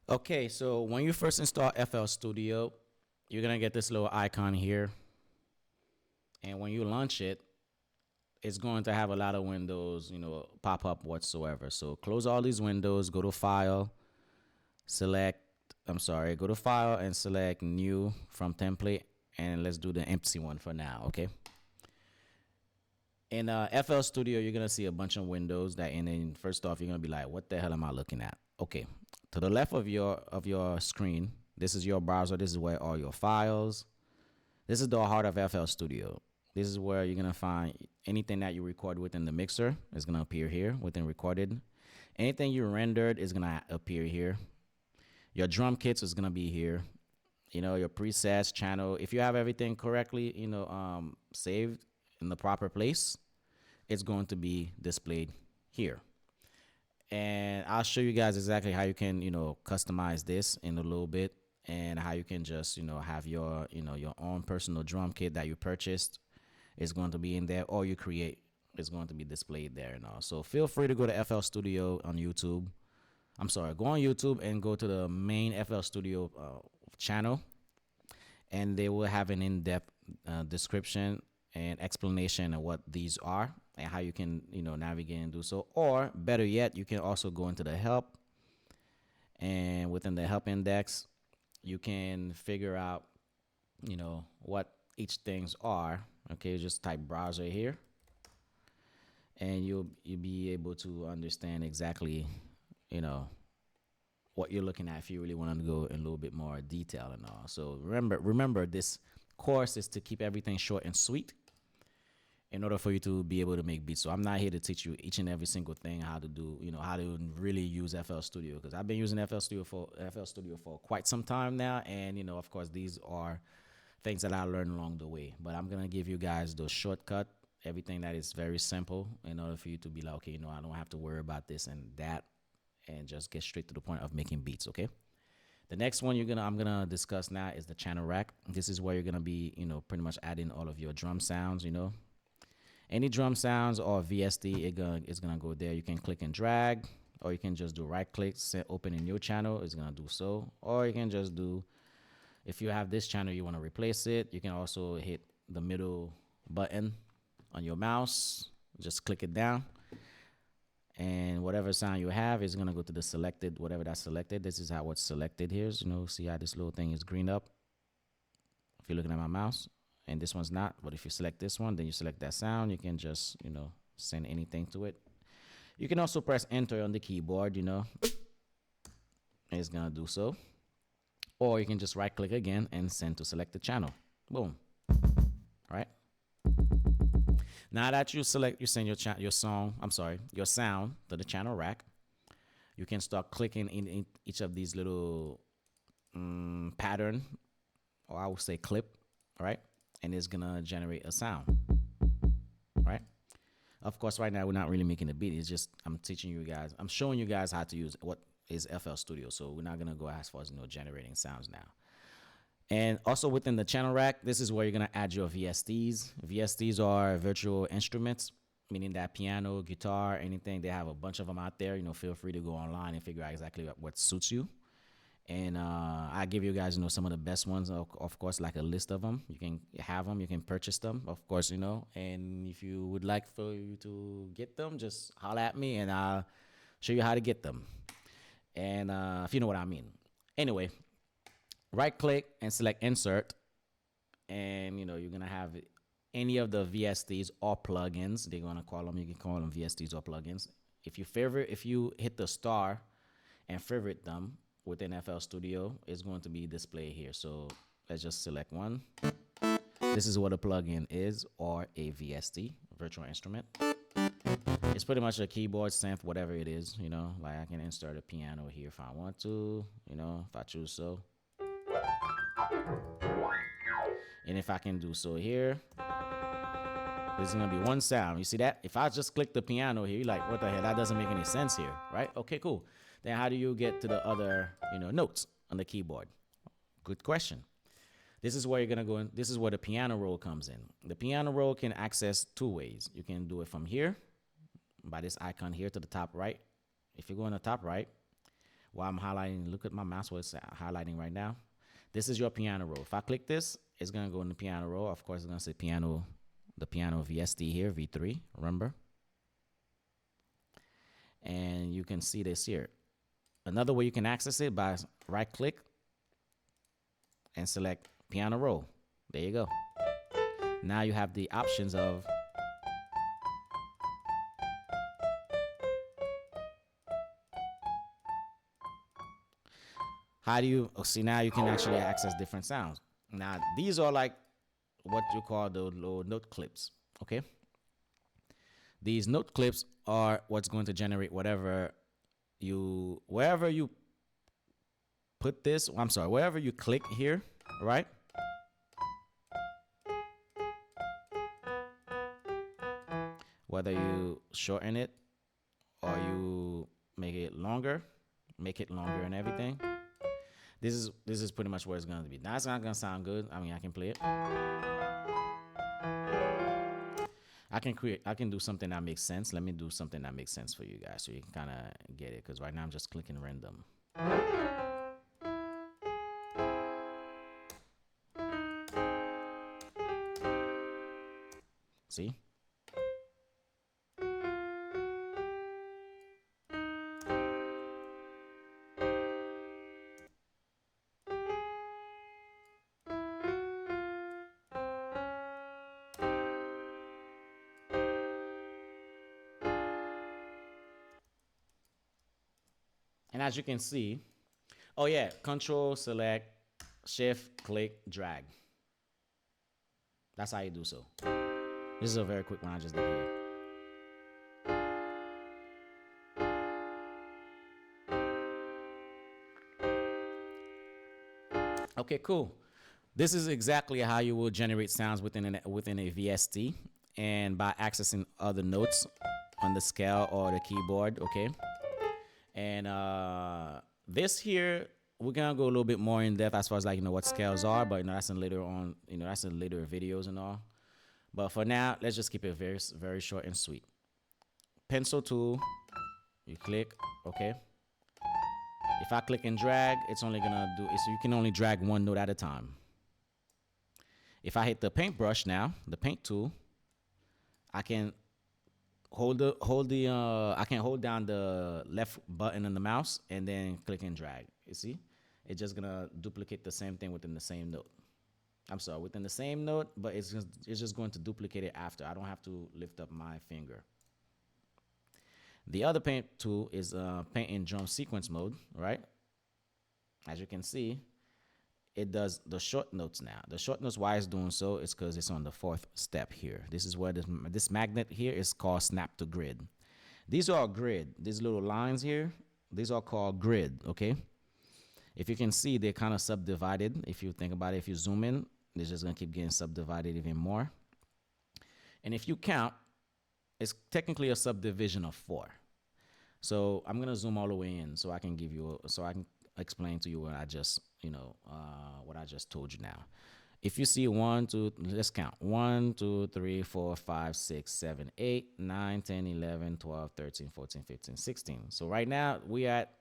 Okay, so when you first install FL Studio, you're gonna get this little icon here, and when you launch it, it's going to have a lot of windows, pop up whatsoever. So close all these windows, go to File, select. I'm sorry, go to File and select New from Template, and let's do the empty one for now. Okay. In FL Studio, you're gonna see a bunch of windows that, and then first off, you're gonna be like, "What the hell am I looking at?" Okay, to the left of your screen, this is your browser. This is where all your files. This is the heart of FL Studio. This is where you're gonna find anything that you record within the mixer is gonna appear here within recorded. Anything you rendered is gonna appear here. Your drum kits is gonna be here. Your presets, channel. If you have everything correctly, saved in the proper place, it's going to be displayed here. And I'll show you guys exactly how you can, customize this in a little bit, and how you can just, have your own personal drum kit that you purchased is going to be in there, or you create is going to be displayed there and all. So feel free to go to FL Studio on YouTube. I'm sorry, go on YouTube and go to the main FL Studio channel, and they will have an in-depth description and explanation of what these are and how you can navigate and do so. Or better yet, you can also go into the help, and within the help index, you can figure out what each things are. Okay, just type browser here, and you'll be able to understand exactly you know what you're looking at if you really want to go in a little bit more detail and all. So remember, this course is to keep everything short and sweet in order for you to be able to make beats. So I'm not here to teach you each and every single thing how to do, how to really use FL Studio, because I've been using FL Studio for quite some time now, and of course these are things that I learned along the way. But I'm gonna give you guys the shortcut, everything that is very simple, in order for you to be like, okay, I don't have to worry about this and that, and just get straight to the point of making beats. Okay. The next one I'm gonna discuss now is the channel rack. This is where you're gonna be, pretty much adding all of your drum sounds. Any drum sounds or VST, it's gonna go there. You can click and drag, or you can just do right click, open a new channel. It's gonna do so, or you can just do. If you have this channel, you want to replace it, you can also hit the middle button on your mouse. Just click it down, and whatever sound you have is gonna go to the selected, whatever that's selected. This is how it's selected here. So, see how this little thing is green up if you're looking at my mouse, and this one's not. But if you select this one, then you select that sound. You can just send anything to it. You can also press enter on the keyboard, and it's gonna do so. Or you can just right click again and send to select the channel. Boom. Right. Now that you send your sound to the channel rack, you can start clicking in each of these little pattern, or I would say clip, right? And it's gonna generate a sound, right? Of course, right now we're not really making a beat. It's just I'm showing you guys how to use what is FL Studio. So we're not gonna go as far as generating sounds now. And also within the channel rack, this is where you're gonna add your VSTs. VSTs are virtual instruments, meaning that piano, guitar, anything. They have a bunch of them out there. Feel free to go online and figure out exactly what suits you. And I give you guys, some of the best ones, of course, like a list of them. You can have them, you can purchase them, of course, And if you would like for you to get them, just holler at me and I'll show you how to get them. And if you know what I mean. Anyway, right click and select insert, and you're gonna have any of the VSTs or plugins. They're gonna call them. You can call them VSTs or plugins. If you hit the star and favorite them within FL Studio, it's going to be displayed here. So let's just select one. This is what a plugin is, or a VST, virtual instrument. It's pretty much a keyboard, synth, whatever it is. Like I can insert a piano here if I want to. If I choose so. And if I can do so here, there's gonna be one sound. You see that? If I just click the piano here, you're like, what the hell? That doesn't make any sense here, right? Okay, cool. Then how do you get to the other, notes on the keyboard? Good question. This is where you're gonna go in. This is where the piano roll comes in. The piano roll can access two ways. You can do it from here, by this icon here to the top right. If you go on the top right, while I'm highlighting, look at my mouse where it's highlighting right now. This is your piano roll. If I click this, it's gonna go in the piano roll. Of course, it's gonna say piano, the piano VST here, V3, remember? And you can see this here. Another way you can access it by right click and select piano roll. There you go. Now you have the options of how do you see. Now you can actually access different sounds. Now these are like what you call the little note clips. Okay, these note clips are what's going to generate wherever you put this. I'm sorry, wherever you click here, right? Whether you shorten it or you make it longer and everything. This is pretty much where it's gonna be. Now it's not gonna sound good. I mean, I can play it. I can do something that makes sense. Let me do something that makes sense for you guys so you can kind of get it. Because right now I'm just clicking random. See? And as you can see, oh yeah, Control, Select, Shift, click, drag. That's how you do so. This is a very quick one I just did here. Okay, cool. This is exactly how you will generate sounds within a VST, and by accessing other notes on the scale or the keyboard. Okay. And this here, we're gonna go a little bit more in depth as far as like what scales are, but that's in later on, that's in later videos and all. But for now, let's just keep it very, very short and sweet. Pencil tool, you click, okay. If I click and drag, it's only gonna do it, so you can only drag one note at a time. If I hit the paintbrush now, the paint tool, I can I can hold down the left button on the mouse and then click and drag. You see, it's just gonna duplicate the same thing within the same note. I'm sorry, within the same note, but it's just going to duplicate it after. I don't have to lift up my finger. The other paint tool is paint in drum sequence mode, right? As you can see, it does the short notes now. The short notes, why it's doing so, is because it's on the fourth step here. This is where this magnet here is called snap to grid. These are grid. These little lines here, these are called grid, okay? If you can see, they're kind of subdivided. If you think about it, if you zoom in, they're just gonna keep getting subdivided even more. And if you count, it's technically a subdivision of 4. So I'm gonna zoom all the way in so I can give you, so I can explain to you what I just, what I just told you now. If you see 1, 2, let's count. 1, 2, 3, 4, 5, 6, 7, 8, 9, 10, 11, 12, 13, 14, 15, 16. So right now we at,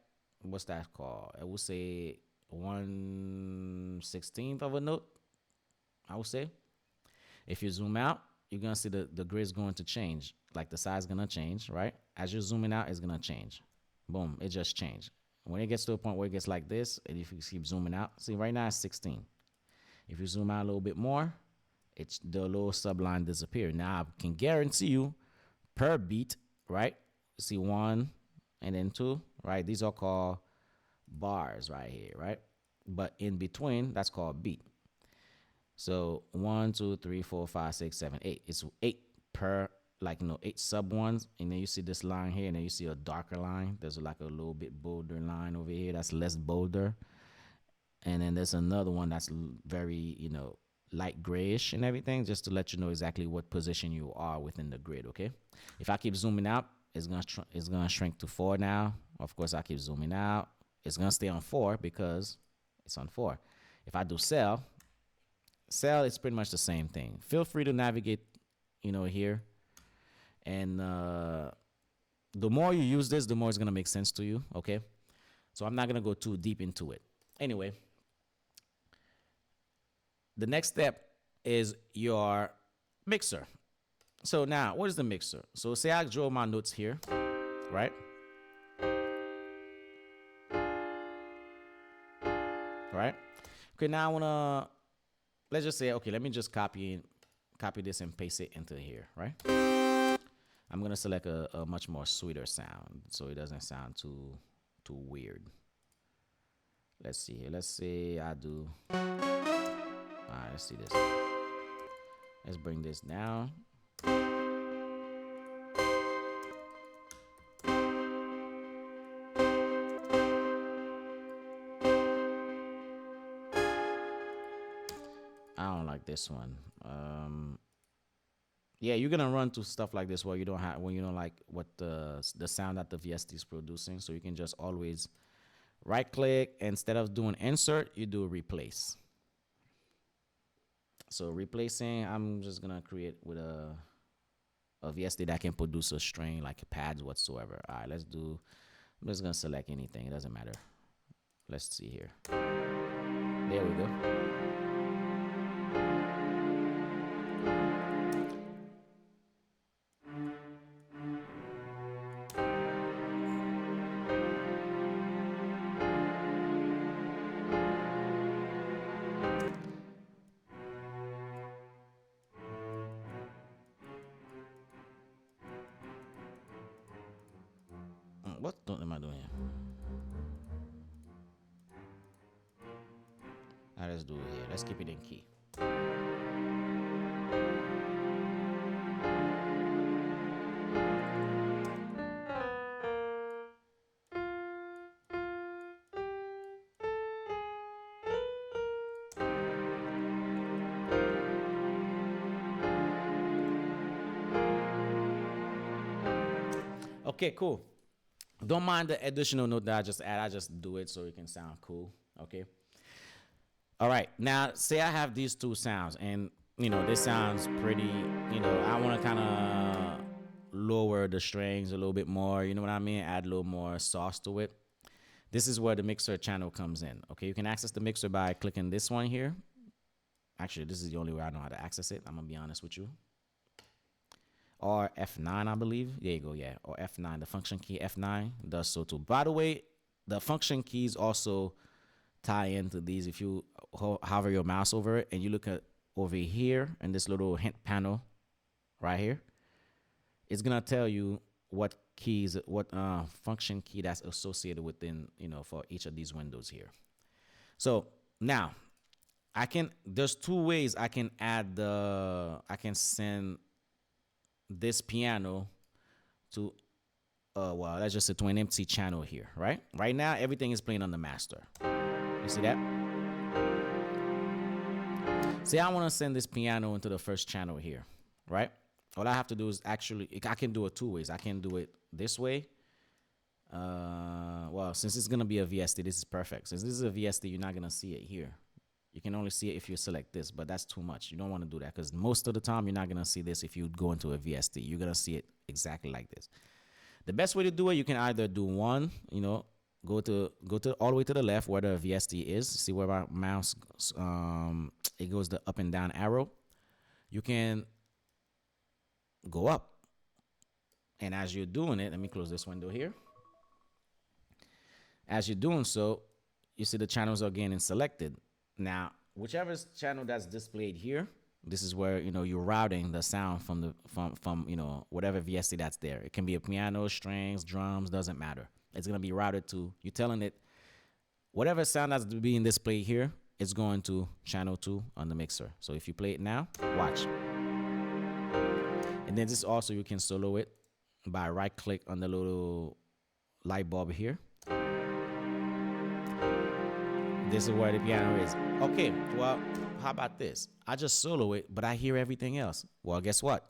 what's that called? I would say 1/16 of a note, I would say. If you zoom out, you're gonna see the grid's going to change. Like the size gonna change, right? As you're zooming out, it's gonna change. Boom, it just changed. When it gets to a point where it gets like this, and if you keep zooming out, see right now it's 16. If you zoom out a little bit more, it's the little subline disappear. Now I can guarantee you, per beat, right? See 1 and then 2, right? These are called bars right here, right? But in between, that's called beat. So 1, 2, 3, 4, 5, 6, 7, 8. It's 8 per, 8 sub ones, and then you see this line here, and then you see a darker line. There's like a little bit bolder line over here that's less bolder, and then there's another one that's very light grayish and everything, just to let you know exactly what position you are within the grid. Okay, if I keep zooming out, it's gonna shrink to 4 now. Of course, I keep zooming out, it's gonna stay on 4 because it's on 4. If I do cell, it's pretty much the same thing. Feel free to navigate here. And the more you use this, the more it's gonna make sense to you, okay? So I'm not gonna go too deep into it. Anyway, the next step is your mixer. So now, what is the mixer? So say I draw my notes here, right? Right? Okay, now I wanna, let's just say, okay, let me just copy this and paste it into here, right? I'm gonna select a much more sweeter sound so it doesn't sound too weird. Let's see here. Let's say I do. All right, let's see this. Let's bring this down. I don't like this one. Yeah, you're gonna run to stuff like this where you don't have, when you don't like what the sound that the VST is producing. So you can just always right click, instead of doing insert, you do replace. So replacing, I'm just gonna create with a VST that can produce a string like pads whatsoever. All right, let's do. I'm just gonna select anything. It doesn't matter. Let's see here. There we go. What am I doing here? All right, let's do it here. Let's keep it in key. Okay, cool. Don't mind the additional note that I just add. I just do it so it can sound cool. Okay. All right. Now, say I have these two sounds, and this sounds pretty. I want to kind of lower the strings a little bit more. You know what I mean? Add a little more sauce to it. This is where the mixer channel comes in. Okay, you can access the mixer by clicking this one here. Actually, this is the only way I know how to access it. I'm gonna be honest with you. Or F9, I believe. There you go, yeah. Or F9, the function key F9 does so too. By the way, the function keys also tie into these. If you hover your mouse over it and you look at over here in this little hint panel right here, it's gonna tell you what keys, what function key that's associated within, for each of these windows here. So now there's two ways I can send this piano to well, let's just say to an empty channel here, right? Right now everything is playing on the master. You see that? Say I want to send this piano into the first channel here, right? All I have to do is I can do it two ways. I can do it this way. Well, since it's gonna be a VST, this is perfect. Since this is a VST, you're not gonna see it here. You can only see it if you select this, but that's too much. You don't want to do that because most of the time you're not going to see this if you go into a VST. You're going to see it exactly like this. The best way to do it, you can either do one, go to all the way to the left where the VST is. See where my mouse, it goes the up and down arrow. You can go up. And as you're doing it, let me close this window here. As you're doing so, you see the channels are getting selected. Now, whichever channel that's displayed here, this is where you're routing the sound from whatever VST that's there. It can be a piano, strings, drums, doesn't matter. It's gonna be routed to, you're telling it whatever sound that's being displayed here, it's going to channel 2 on the mixer. So if you play it now, watch. And then this also, you can solo it by right click on the little light bulb here. This is where the piano is. Okay, well, how about this? I just solo it, but I hear everything else. Well, guess what?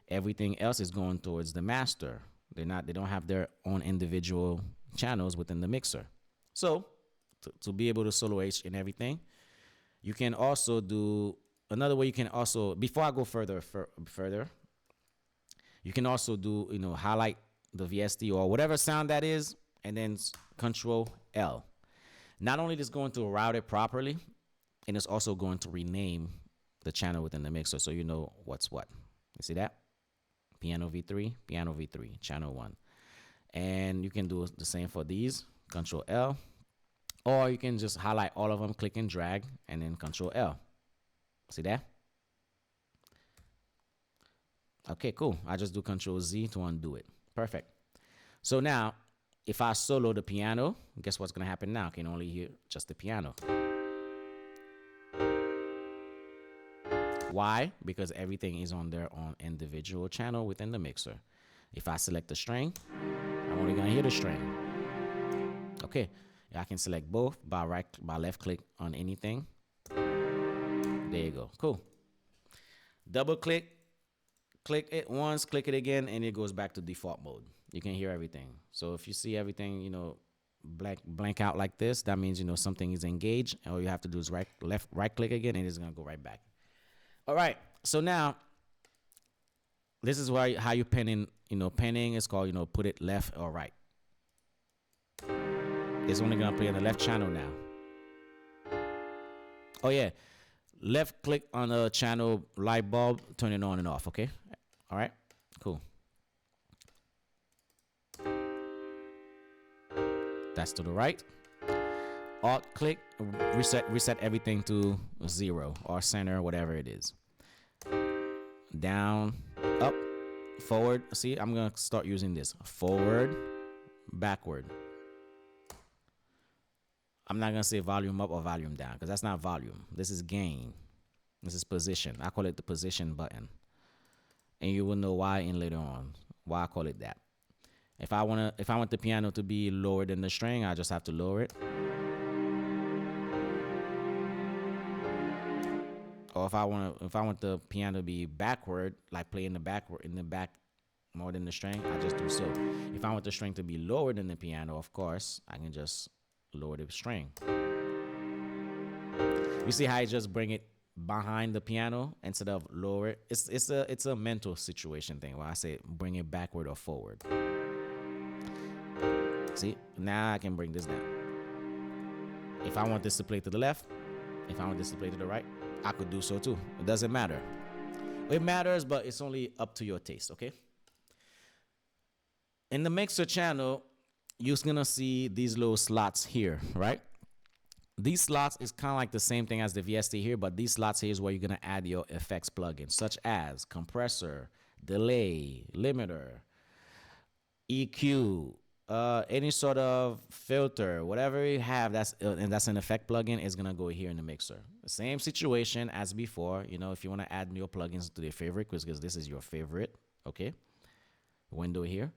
Everything else is going towards the master. They don't have their own individual channels within the mixer. So, to be able to solo H and everything, you can also do another way. You can also, before I go further, you can also do, highlight the VST or whatever sound that is, and then Control L. Not only is it going to route it properly, and it's also going to rename the channel within the mixer so you know what's what. You see that? Piano V3, channel 1. And you can do the same for these, Control L. Or you can just highlight all of them, click and drag, and then Control L. See that? Okay, cool. I just do Control Z to undo it. Perfect. So now, if I solo the piano, guess what's going to happen now? I can only hear just the piano. Why? Because everything is on their own individual channel within the mixer. If I select the string, I'm only going to hear the string. Okay. I can select both by left click on anything. There you go. Cool. Double click. Click it once, click it again, and it goes back to default mode. You can hear everything. So if you see everything, you know, blank out like this, that means, you know, something is engaged. All you have to do is right click again, and it's gonna go right back. All right. So now, this is how you pen in. You know, penning is called, you know, put it left or right. It's only gonna play on the left channel now. Oh yeah, left click on the channel light bulb, turn it on and off. Okay. All right, cool. That's to the right. Alt click, reset everything to 0 or center, whatever it is. Down, up, forward. See, I'm gonna start using this. Forward, backward. I'm not gonna say volume up or volume down because that's not volume. This is gain. This is position. I call it the position button. And you will know why in later on, why I call it that. If I want the piano to be lower than the string, I just have to lower it. Or if I want the piano to be backward, like play in the back more than the string, I just do so. If I want the string to be lower than the piano, of course, I can just lower the string. You see how I just bring it behind the piano instead of lower it? It's a mental situation thing where I say bring it backward or forward. See, now I can bring this down. If I want this to play to the left, if I want this to play to the right, I could do so too. It doesn't matter. It matters, but it's only up to your taste, okay? In the mixer channel, you're gonna see these little slots here, right? These slots is kind of like the same thing as the VST here, but these slots here is where you're gonna add your effects plugins, such as compressor, delay, limiter, EQ, any sort of filter, whatever you have, that's an effect plugin, is gonna go here in the mixer. The same situation as before. You know, if you want to add your plugins to your favorite, because this is your favorite, okay? Window here.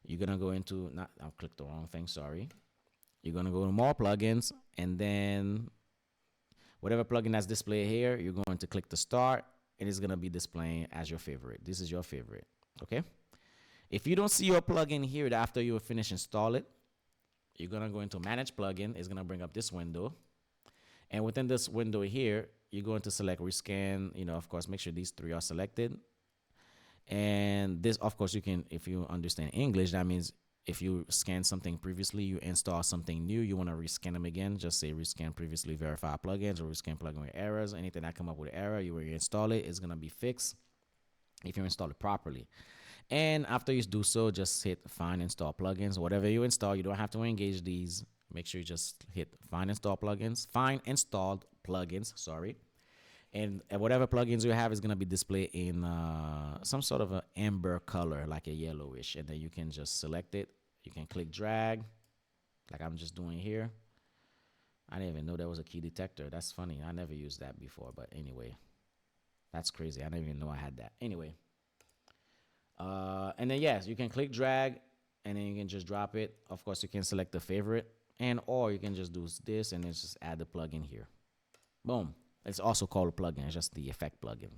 You're gonna go into I'll click the wrong thing. Sorry. You're gonna go to more plugins, and then whatever plugin that's displayed here, you're going to click the start, and it's gonna be displaying as your favorite. This is your favorite, okay? If you don't see your plugin here after you finish install it, you're gonna go into manage plugin. It's gonna bring up this window, and within this window here, you're going to select rescan. You know, of course, make sure these 3 are selected. And this, of course, you can, if you understand English, that means if you scan something previously, you install something new, you want to rescan them again, just say rescan previously verified plugins or rescan plugin with errors. Anything that come up with error, you install it, it's going to be fixed if you install it properly. And after you do so, just hit find install plugins. Whatever you install, you don't have to engage these. Make sure you just hit find install plugins, find installed plugins, sorry. And whatever plugins you have is going to be displayed in some sort of an amber color, like a yellowish. And then you can just select it. You can click drag, like I'm just doing here. I didn't even know there was a key detector. That's funny. I never used that before. But anyway, that's crazy. I didn't even know I had that. Anyway. And then, yes, you can click drag, and then you can just drop it. Of course, you can select the favorite. Or you can just do this, and then just add the plugin here. Boom. It's also called a plugin. It's just the effect plugin.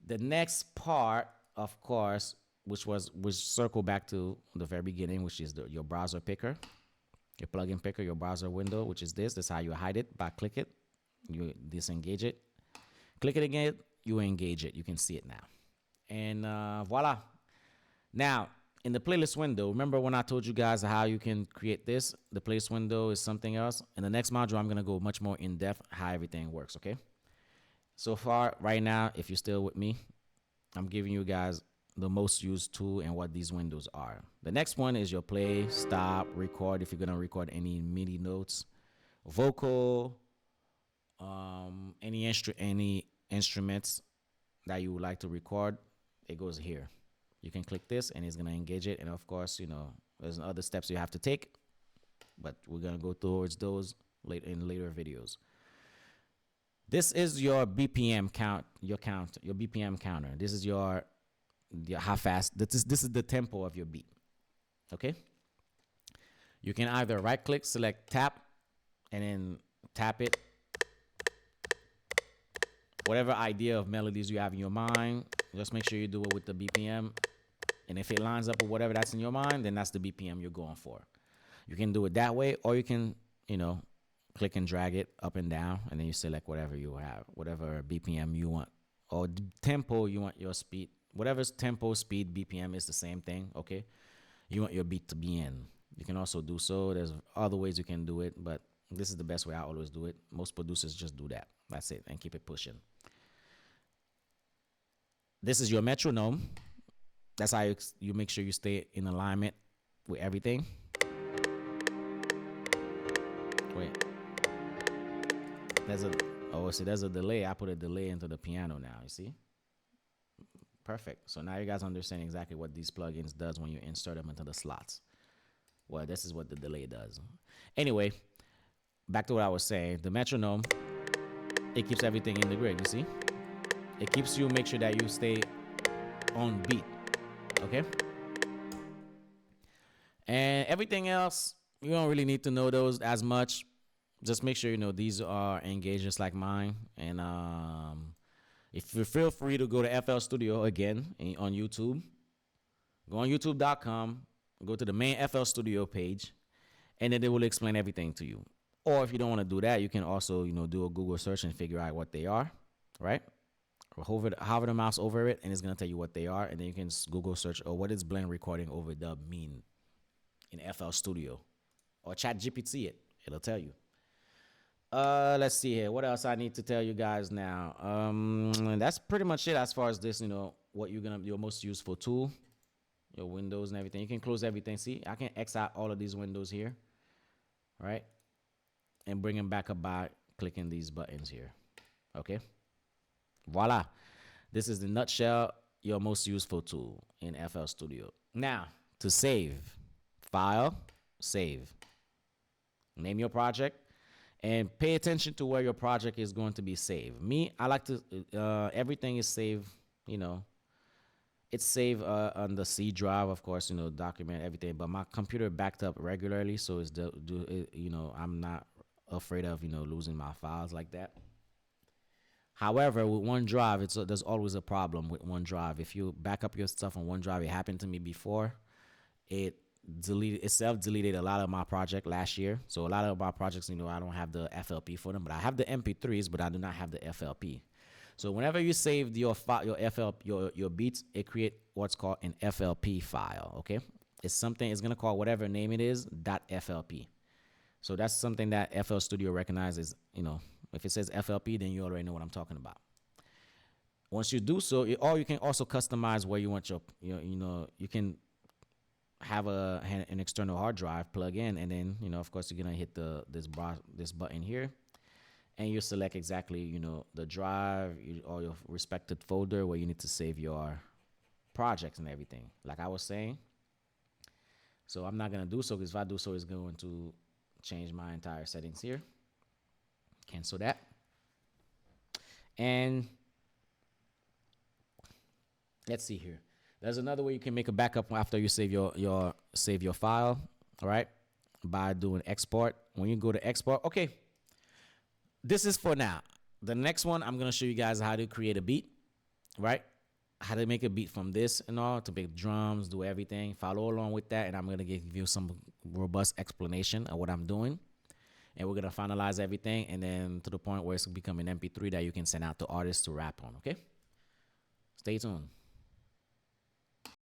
The next part, of course, which circle back to the very beginning, which is your browser picker, your plugin picker, your browser window, which is this. That's how you hide it. By click it, you disengage it. Click it again, you engage it. You can see it now. And voila. Now, in the playlist window, remember when I told you guys how you can create this? The playlist window is something else. In the next module, I'm going to go much more in depth how everything works, okay? So far, right now, if you're still with me, I'm giving you guys the most used tool and what these windows are. The next one is your play, stop, record, if you're going to record any MIDI notes, vocal, any instruments that you would like to record, it goes here. You can click this and it's going to engage it. And of course, there's other steps you have to take, but we're going to go towards those in later videos. This is your BPM count, your BPM counter. This is your how fast, this is the tempo of your beat, okay? You can either right click, select tap, and then tap it. Whatever idea of melodies you have in your mind, just make sure you do it with the BPM. And if it lines up with whatever that's in your mind, then that's the BPM you're going for. You can do it that way, or you can, click and drag it up and down, and then you select whatever you have, whatever BPM you want, or tempo you want your speed. Whatever's tempo, speed, BPM is the same thing, okay? You want your beat to be in. You can also do so. There's other ways you can do it, but this is the best way I always do it. Most producers just do that. That's it, and keep it pushing. This is your metronome. That's how you make sure you stay in alignment with everything. Wait. There's a delay. I put a delay into the piano now, you see? Perfect. So now you guys understand exactly what these plugins does when you insert them into the slots. Well, this is what the delay does. Anyway, back to what I was saying. The metronome, it keeps everything in the grid, you see? It keeps you, make sure that you stay on beat, okay? And everything else, you don't really need to know those as much. Just make sure these are engaged just like mine. And if you feel free to go to FL Studio again on YouTube, go on youtube.com, go to the main FL Studio page, and then they will explain everything to you. Or if you don't want to do that, you can also do a Google search and figure out what they are, right? Or hover the mouse over it, and it's going to tell you what they are. And then you can Google search, or what does blend recording overdub mean in FL Studio? Or ChatGPT it. It'll tell you. Let's see here. What else I need to tell you guys now? That's pretty much it as far as this, what your most useful tool, your windows and everything. You can close everything. See, I can X out all of these windows here, right? And bring them back up by clicking these buttons here. Okay. Voila. This is the nutshell, your most useful tool in FL Studio. Now, to save, file, save. Name your project. And pay attention to where your project is going to be saved. Me, I like to, everything is saved, it's saved on the C drive, of course, document everything. But my computer backed up regularly, so I'm not afraid of, losing my files like that. However, with OneDrive, there's always a problem with OneDrive. If you back up your stuff on OneDrive, it happened to me before. It self-deleted a lot of my project last year. So a lot of my projects, I don't have the FLP for them, but I have the MP3s, but I do not have the FLP. So whenever you save your beats, it create what's called an FLP file, okay? It's going to call whatever name it is, .flp. So that's something that FL Studio recognizes, if it says FLP, then you already know what I'm talking about. Once you do so, or you can also customize where you want you can have an external hard drive plug in, and then of course you're gonna hit this button here, and you select exactly the drive or your respected folder where you need to save your projects and everything, like I was saying. So I'm not gonna do so, because if I do so, it's going to change my entire settings here. Cancel that. And let's see here. There's another way you can make a backup after you save your file, all right? By doing export. When you go to export, okay. This is for now. The next one, I'm gonna show you guys how to create a beat, right? How to make a beat from this and all, to make drums, do everything. Follow along with that, and I'm gonna give you some robust explanation of what I'm doing. And we're gonna finalize everything, and then to the point where it's becoming MP3 that you can send out to artists to rap on, okay? Stay tuned.